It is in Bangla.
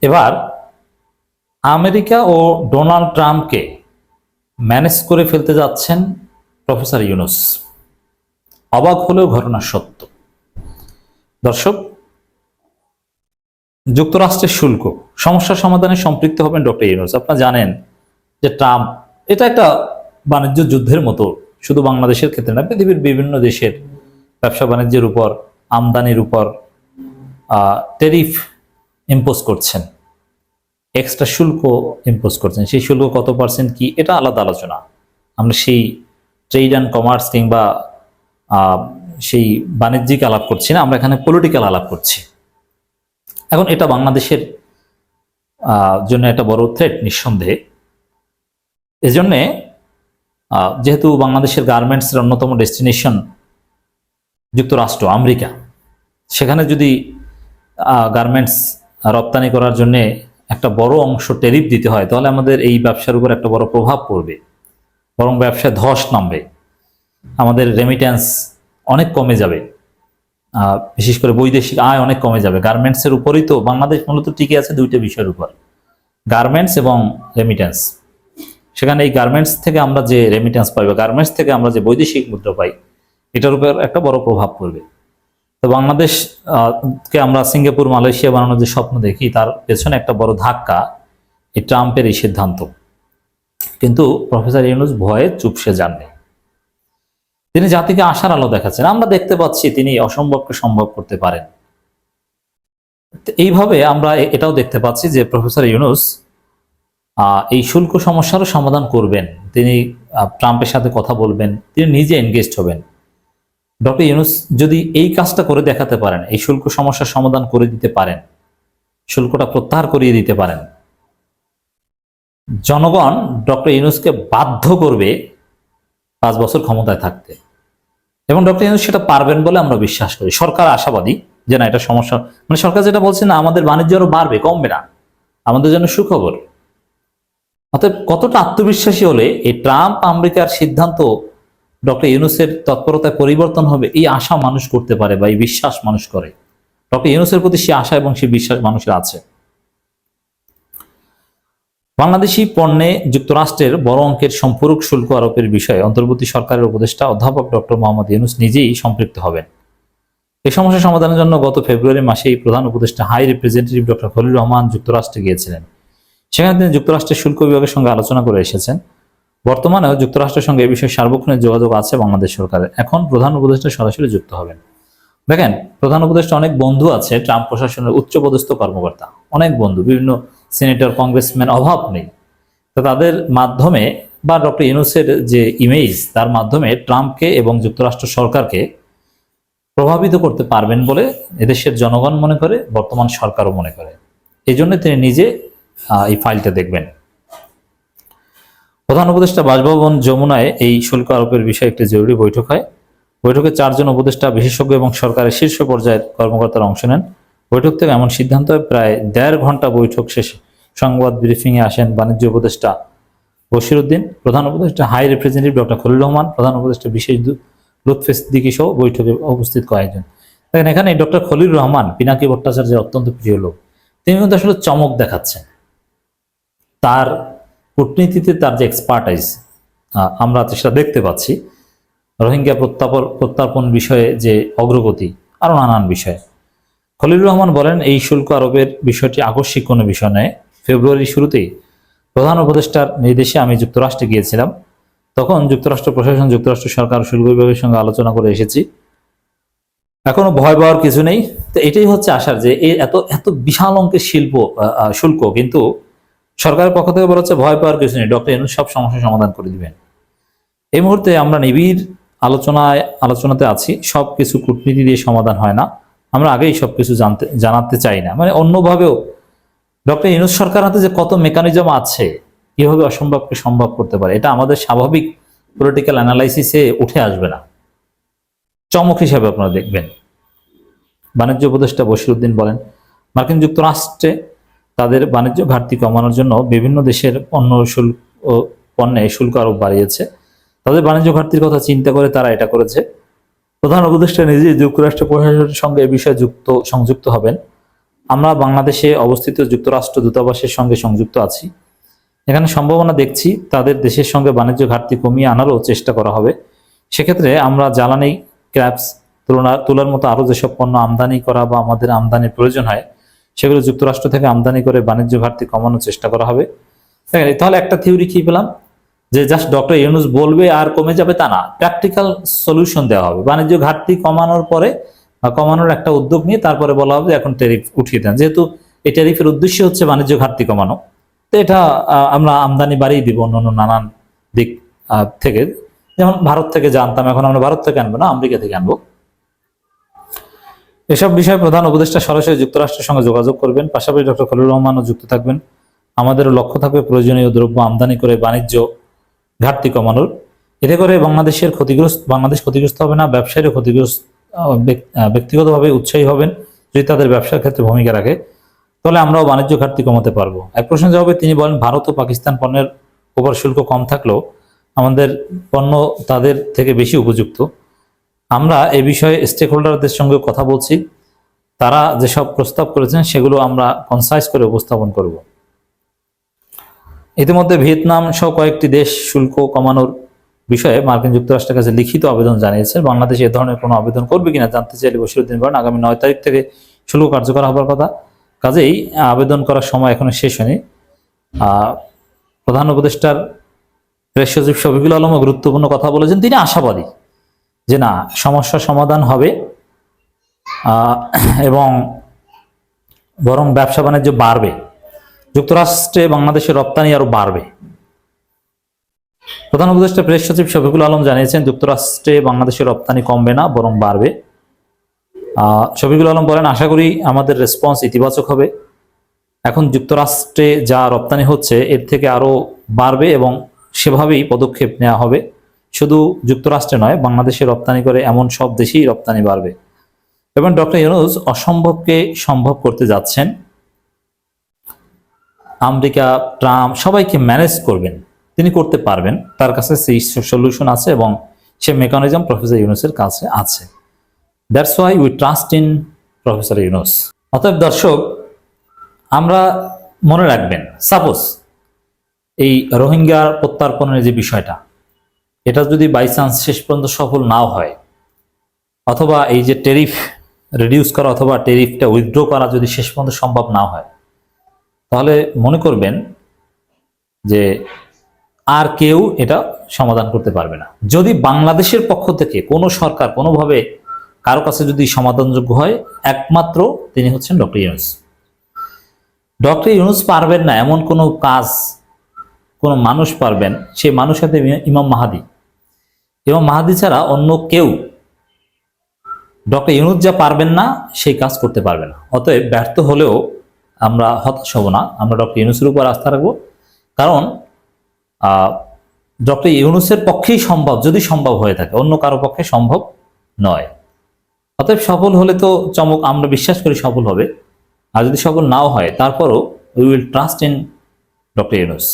এবার আমেরিকা ও ডোনাল্ড ট্রাম্পকে ম্যানেজ করে ফেলতে যাচ্ছেন প্রফেসর ইউনূস। অবাক হলেও ঘটনা সত্য। দর্শক, যুক্তরাষ্ট্রের শুল্ক সমস্যা সমাধানে সম্পৃক্ত হবেন ডক্টর ইউনূস। আপনারা জানেন যে ট্রাম্প, এটা একটা বাণিজ্য যুদ্ধের মতো, শুধু বাংলাদেশের ক্ষেত্রে না, পৃথিবীর বিভিন্ন দেশের ব্যবসা বাণিজ্যের উপর, আমদানির উপর ট্যারিফ ইম্পোজ করছেন, এক্সট্রা শুল্ক ইম্পোজ করছেন। সেই শুল্ক কত পার্সেন্ট কি, এটা আলাদা আলোচনা। আমরা সেই ট্রেড অ্যান্ড কমার্স কিংবা সেই বাণিজ্যিক আলাপ করছি না, আমরা এখানে পলিটিক্যাল আলাপ করছি। এখন এটা বাংলাদেশের জন্য একটা বড় থ্রেট নিঃসন্দেহে। এজন্যে যেহেতু বাংলাদেশের গার্মেন্টসের অন্যতম ডেস্টিনেশন যুক্তরাষ্ট্র, আমেরিকা, সেখানে যদি গার্মেন্টস রপ্তানি করার জন্য একটা বড় অংশ ট্যারিফ দিতে হয়, তাহলে আমাদের এই ব্যবসার উপর একটা বড় প্রভাব পড়বে, বরং ব্যবসায় ধস নামবে, আমাদের রেমিট্যান্স অনেক কমে যাবে, বিশেষ করে বৈদেশিক আয় অনেক কমে যাবে। গার্মেন্টসের উপরই তো বাংলাদেশ মূলত টিকে আছে দুইটা বিষয়ের উপর, গার্মেন্টস এবং রেমিট্যান্স। সেখানে এই গার্মেন্টস থেকে আমরা যে রেমিট্যান্স পাই বা গার্মেন্টস থেকে আমরা যে বৈদেশিক মুদ্রা পাই, এটার উপর একটা বড় প্রভাব পড়বে। তো বাংলাদেশকে আমরা সিঙ্গাপুর, মালয়েশিয়া বানানোর যে স্বপ্ন দেখি, তার পেছনে একটা বড় ধাক্কা এই ট্রাম্পের এই সিদ্ধান্ত। কিন্তু প্রফেসর ইউনূস ভয়ে চুপসে যাননি। তিনি জাতিকে আশার আলো দেখাচ্ছেন। আমরা দেখতে পাচ্ছি তিনি অসম্ভবকে সম্ভব করতে পারেন। এইভাবে আমরা এটাও দেখতে পাচ্ছি যে প্রফেসর ইউনূস এই শুল্ক সমস্যারও সমাধান করবেন। তিনি ট্রাম্পের সাথে কথা বলবেন, তিনি নিজে এনগেজড হবেন। ডক্টর ইউনূস যদি এই কাজটা করে দেখাতে পারেন, এই শুল্ক সমস্যার সমাধান করে দিতে পারেন, শুল্কটা প্রত্যাহার করিয়ে দিতে পারেন, জনগণ ডক্টর ইউনূসকে বাধ্য করবে 5 বছর ক্ষমতায় থাকতে। এবং ডক্টর ইউনূস সেটা পারবেন বলে আমরা বিশ্বাস করি। সরকার আশাবাদী যে না, এটা সমস্যা, মানে সরকার যেটা বলছে না, আমাদের বাণিজ্য আরো বাড়বে, কমবে না, আমাদের জন্য সুখবর। অতএব কতটা আত্মবিশ্বাসী হলে এই ট্রাম্প আমেরিকার সিদ্ধান্ত ডক্টর ইউনূসের তৎপরতায় পরিবর্তন হবে, এই আশা মানুষ করতে পারে বা এই বিশ্বাস মানুষ করে। ডক্টর ইউনূসের প্রতি সে আশা এবং সে বিশ্বাস মানুষের আছে। বাংলাদেশি পণ্যে যুক্তরাষ্ট্রের বড় অঙ্কের সম্পূরক শুল্ক আরোপের বিষয়ে অন্তর্বর্তী সরকারের উপদেষ্টা অধ্যাপক ডক্টর মোহাম্মদ ইউনূস নিজেই সম্পৃক্ত হবেন। এই সমস্যা সমাধানের জন্য গত ফেব্রুয়ারি মাসেই প্রধান উপদেষ্টা high representative doctor Khalilur Rahman যুক্তরাষ্ট্রে গিয়েছিলেন। সেখানে তিনি যুক্তরাষ্ট্রের শুল্ক বিভাগের সঙ্গে আলোচনা করে এসেছেন। বর্তমানেও যুক্তরাষ্ট্রের সঙ্গে এই বিষয়ে সার্বক্ষণিক যোগাযোগ আছে বাংলাদেশ সরকারের। এখন প্রধান উপদেষ্টা সরাসরি যুক্ত হবেন। দেখেন, প্রধান উপদেষ্টা অনেক বন্ধু আছে, ট্রাম্প প্রশাসনের উচ্চপদস্থ কর্মকর্তা, অনেক বন্ধু, বিভিন্ন সিনেটর, কংগ্রেসম্যান, অভাব নেই। তো তাদের মাধ্যমে বা ডক্টর ইউনূসের যে ইমেজ, তার মাধ্যমে ট্রাম্পকে এবং যুক্তরাষ্ট্র সরকারকে প্রভাবিত করতে পারবেন বলে এদেশের জনগণ মনে করে, বর্তমান সরকারও মনে করে। এই জন্য তিনি নিজে এই ফাইলটা দেখবেন। প্রধান উপদেষ্টা বাসভবন যমুনায় এই শুল্ক আরোপের বিষয়ে একটি জরুরি বৈঠক হয়। বৈঠকে 4 জন উপদেষ্টা, বিশেষজ্ঞ এবং সরকারের শীর্ষ পর্যায়ের কর্মকর্তারা অংশ নেন। বৈঠক থেকে এমন সিদ্ধান্ত হয়, প্রায় 1.5 ঘন্টা বৈঠক শেষে সংবাদ ব্রিফিংয়ে আসেন বাণিজ্য উপদেষ্টা বশিরউদ্দিন, প্রধান উপদেষ্টা high representative doctor Khalilur Rahman, প্রধান উপদেষ্টা বিশেষ লুৎফে সিদ্দিকী সহ বৈঠকে উপস্থিত কয়েকজন। দেখেন, এখানে ডক্টর খলিলুর রহমান, পিনাকি ভট্টাচার্যের অত্যন্ত প্রিয় লোক, তিনি কিন্তু আসলে চমক দেখাচ্ছেন। তার কূটনীতিতে তার যে এক্সপার্টাইজ, আমরা সেটা দেখতে পাচ্ছি। রোহিঙ্গা প্রত্যার্পণ বিষয়ে যে অগ্রগতি, আরো নানান বিষয়ে। খলিলুর রহমান বলেন, এই শুল্ক আরোপের বিষয়টি আকস্মিক কোনো বিষয় নয়। ফেব্রুয়ারির শুরুতেই প্রধান উপদেষ্টার নির্দেশে আমি যুক্তরাষ্ট্রে গিয়েছিলাম। তখন যুক্তরাষ্ট্র প্রশাসন, যুক্তরাষ্ট্র সরকার, শুল্ক বিভাগের সঙ্গে আলোচনা করে এসেছি। এখনো ভয় পাওয়ার কিছু নেই। তো এটাই হচ্ছে আশার, যে এই এত এত বিশাল অঙ্কের শুল্ক, কিন্তু সরকারের পক্ষ থেকে বলা হচ্ছে ভয় পাওয়ার কিছু নেই, ডক্টর ইউনূস সব সমস্যার সমাধান করে দিবেন। এই মুহূর্তে আমরা নিবিড় আলোচনাতে আছি। সবকিছু কূটনীতি দিয়ে সমাধান হয় না, আমরা আগেই সবকিছু জানাতে চাই না। মানে অন্যভাবেও ডক্টর ইউনূস সরকার হাতে যে কত মেকানিজম আছে, কিভাবে অসম্ভবকে সম্ভব করতে পারে, এটা আমাদের স্বাভাবিক পলিটিক্যাল অ্যানালাইসিসে উঠে আসবে না। চমক হিসাবে আপনারা দেখবেন। বাণিজ্য উপদেষ্টা বশিরউদ্দিন বলেন, মার্কিন যুক্তরাষ্ট্রে তাদের বাণিজ্য ঘাটতি কমানোর জন্য বিভিন্ন দেশের পণ্যে শুল্ক আরোপ বাড়িয়েছে। তাদের বাণিজ্য ঘাটতির কথা চিন্তা করে তারা এটা করেছে। প্রধান উপদেষ্টা নিজেই যুক্তরাষ্ট্র প্রশাসনের সঙ্গে এ বিষয়ে সংযুক্ত হবেন। আমরা বাংলাদেশে অবস্থিত যুক্তরাষ্ট্র দূতাবাসের সঙ্গে সংযুক্ত আছি। এখানে সম্ভাবনা দেখছি তাদের দেশের সঙ্গে বাণিজ্য ঘাটতি কমিয়ে আনারও চেষ্টা করা হবে। সেক্ষেত্রে আমরা জ্বালানি, ক্র্যাপস, তুলার মতো আরও যেসব পণ্য আমদানি করা বা আমাদের আমদানির প্রয়োজন হয় সেগুলো যুক্তরাষ্ট্র থেকে আমদানি করে বাণিজ্য ঘাটতি কমানোর চেষ্টা করা হবে। তাহলে একটা থিওরি কি পেলাম, যে জাস্ট ডক্টর ইউনূস বলবে আর কমে যাবে তা না, প্র্যাকটিক্যাল সলিউশন দেওয়া হবে। বাণিজ্য ঘাটতি কমানোর পরে কমানোর একটা উদ্যোগ নিয়ে তারপরে বলা হবে যে এখন ট্যারিফ উঠিয়ে দেন, যেহেতু এই ট্যারিফের উদ্দেশ্য হচ্ছে বাণিজ্য ঘাটতি কমানো। তো এটা আমরা আমদানি বাড়িয়ে দিব অন্য নানান দিক থেকে। যেমন ভারত থেকে জানতাম, এখন আমরা ভারত থেকে আনবো না, আমেরিকা থেকে আনবো। এসব বিষয়ে প্রধান উপদেষ্টা সরাসরি যুক্তরাষ্ট্রের সঙ্গে যোগাযোগ করবেন। পাশাপাশি ডক্টর খলিলুর রহমানও যুক্ত থাকবেন। আমাদেরও লক্ষ্য থাকবে প্রয়োজনীয় দ্রব্য আমদানি করে বাণিজ্য ঘাটতি কমানোর। এতে করে বাংলাদেশ ক্ষতিগ্রস্ত হবে না, ব্যবসায়ীরা ব্যক্তিগতভাবে উৎসাহী হবেন যদি তাদের ব্যবসার ক্ষেত্রে ভূমিকা রাখে, তাহলে আমরাও বাণিজ্য ঘাটতি কমাতে পারবো। এক প্রশ্ন জবাবে তিনি বলেন, ভারত ও পাকিস্তান পণ্যের উপর শুল্ক কম থাকলেও আমাদের পণ্য তাদের থেকে বেশি উপযুক্ত। আমরা এই বিষয়ে স্টেক হোল্ডারদের সঙ্গে কথা বলছি, তারা যেসব প্রস্তাব করেছেন সেগুলো আমরা কনসাইজ করে উপস্থাপন করব। ইতিমধ্যে ভিয়েতনাম সহ কয়েকটি দেশ শুল্ক কমানোর বিষয়ে মার্কিন যুক্তরাষ্ট্রের কাছে লিখিত আবেদন জানিয়েছে। বাংলাদেশ এ ধরনের কোনো আবেদন করবে কিনা জানতে চাইলে বশিরউদ্দিন বলেন, আগামী 9 তারিখ থেকে শুল্ক কার্যকর হবার কথা, কাজেই আবেদন করার সময় এখনো শেষ হয়নি। প্রধান উপদেষ্টার প্রেস সচিব শফিকুল আলমও গুরুত্বপূর্ণ কথা বলেছেন। তিনি আশাবাদী যে না, সমস্যার সমাধান হবে এবং বরং ব্যবসা বাণিজ্য বাড়বে, যুক্তরাষ্ট্রে বাংলাদেশের রপ্তানি আরো বাড়বে। প্রধান উপদেষ্টা প্রেস সচিব শফিকুল আলম জানিয়েছেন, যুক্তরাষ্ট্রে বাংলাদেশের রপ্তানি কমবে না, বরং বাড়বে। শফিকুল আলম বলেন, আশা করি আমাদের রেসপন্স ইতিবাচক হবে। এখন যুক্তরাষ্ট্রে যা রপ্তানি হচ্ছে এর থেকে আরো বাড়বে এবং সেভাবেই পদক্ষেপ নেওয়া হবে। শুধু যুক্তরাষ্ট্রে নয়, বাংলাদেশে রপ্তানি করে এমন সব দেশেই রপ্তানি বাড়বে। এবং ডক্টর ইউনূস অসম্ভবকে সম্ভব করতে যাচ্ছেন। আমেরিকা, ট্রাম্প সবাইকে ম্যানেজ করবেন, তিনি করতে পারবেন, তার কাছে সেই সলিউশন আছে এবং সে মেকানিজম প্রফেসর ইউনূসের কাছে আছে। That's why we trust in professor Yunus. অতএব দর্শক, আমরা মনে রাখবেন, সাপোজ এই রোহিঙ্গা প্রত্যার্পণের যে বিষয়টা, এটা যদি বাই চান্স শেষ পর্যন্ত সফল নাও হয়, অথবা এই যে ট্যারিফ রিডিউস করা অথবা ট্যারিফটা উইথড্র করা যদি শেষ পর্যন্ত সম্ভব না হয়, তাহলে মনে করবেন যে আর কেউ এটা সমাধান করতে পারবে না। যদি বাংলাদেশের পক্ষ থেকে কোনো সরকার কোনোভাবে কারো কাছে যদি সমাধানযোগ্য হয়, একমাত্র তিনি হচ্ছেন ডক্টর ইউনূস। ডক্টর ইউনূস পারবেন না এমন কোনো কাজ কোনো মানুষ পারবেন, সেই মানুষ সাথে ইমাম মাহাদি ছাড়া অন্য কেউ ডক্টর ইউনূস যা পারবেন না সেই কাজ করতে পারবে না। অতএব ব্যর্থ হলেও আমরা হতাশ হব না, আমরা ডক্টর ইউনূসের উপর আস্থা রাখবো। কারণ ডক্টর ইউনূসের পক্ষেই সম্ভব, যদি সম্ভব হয়ে থাকে, অন্য কারো পক্ষে সম্ভব নয়। অতএব সফল হলে তো চমক, আমরা বিশ্বাস করি সফল হবে। আর যদি সফল নাও হয়, তারপরও we will trust in doctor Yunus.